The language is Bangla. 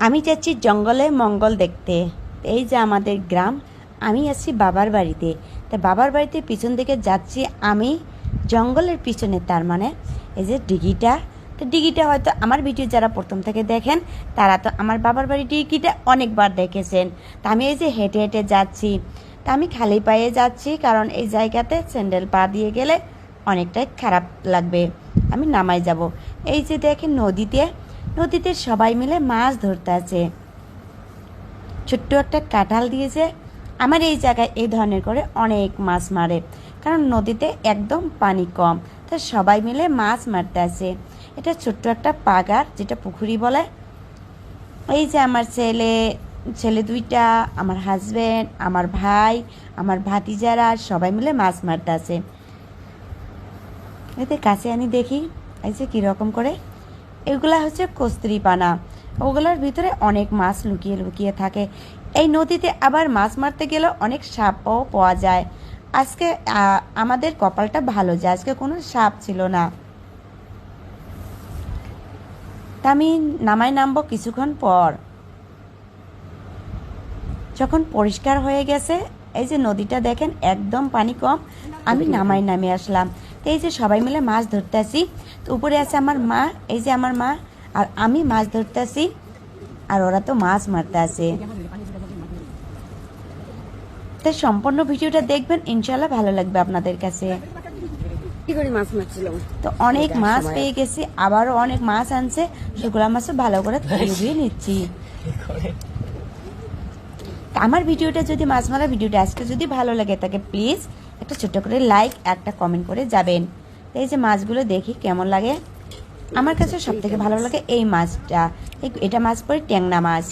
আমি যাচ্ছি জঙ্গলে মঙ্গল দেখতে। এই যে আমাদের গ্রাম, আমি আছি বাবার বাড়িতে। তা বাবার বাড়িতে পিছন দিকে যাচ্ছি আমি জঙ্গলের পিছনে, তার মানে এই যে ডিগিটা। তো ডিগিটা হয়তো আমার ভিডিও যারা প্রথম থেকে দেখেন তারা তো আমার বাবার বাড়ির ডিগিটা অনেকবার দেখেছেন। তা আমি এই যে হেঁটে হেঁটে যাচ্ছি, তা আমি খালি পায়ে যাচ্ছি, কারণ এই জায়গাতে স্যান্ডেল পা দিয়ে গেলে অনেকটাই খারাপ লাগবে। আমি নামাই যাব। এই যে দেখেন নদীতে নদীতে সবাই মিলে মাছ ধরতে আছে। ছোট্ট একটা কাঁঠাল দিয়েছে। আমার এই জায়গায় এই ধরনের করে অনেক মাছ মারে, কারণ নদীতে একদম পানি কম, তো সবাই মিলে মাছ মারতে আছে। এটা ছোট্ট একটা পাগার, যেটা পুকুরি বলে। এই যে আমার ছেলে দুইটা, আমার হাজব্যান্ড, আমার ভাই, আমার ভাতিজারা সবাই মিলে মাছ মারতে আছে। এতে কাছে আনি দেখি এই যে কীরকম করে। এগুলা হচ্ছে কস্তুরি পানা, ওগুলোর ভিতরে অনেক মাছ লুকিয়ে লুকিয়ে থাকে। এই নদীতে আবার মাছ মারতে গেলে অনেক সাপও পাওয়া যায়। আজকে আমাদের কপালটা ভালো যে আজকে কোনো সাপ ছিল না। তা আমি নামবো কিছুক্ষণ পর, যখন পরিষ্কার হয়ে গেছে। এই যে নদীটা দেখেন একদম পানি কম, আমি নামে আসলাম। তো এই যে সবাই মিলে মাছ ধরতে আসি। তো উপরে আছে আমার মা, এই যে আমার মা আর আমি মাছ ধরতে আসি, আর ওরা তো মাছ মারতে আসে। তো সম্পূর্ণ ভিডিওটা দেখবেন, ইনশাল্লাহ ভালো লাগবে আপনাদের কাছে। তো অনেক মাছ পেয়ে গেছি, আবারও অনেক মাছ আনছে, সেগুলো মাছও ভালো করে ধুয়ে নিচ্ছি। আমার ভিডিওটা যদি মাছ মারা ভিডিওটা আজকে যদি ভালো লাগে তাকে প্লিজ একটা ছোট্ট করে লাইক, একটা কমেন্ট করে যাবেন। এই যে মাছগুলো দেখি কেমন লাগে। আমার কাছে সব থেকে ভালো লাগে এই মাছটা। এটা মাছ পরে ট্যাংরা মাছ।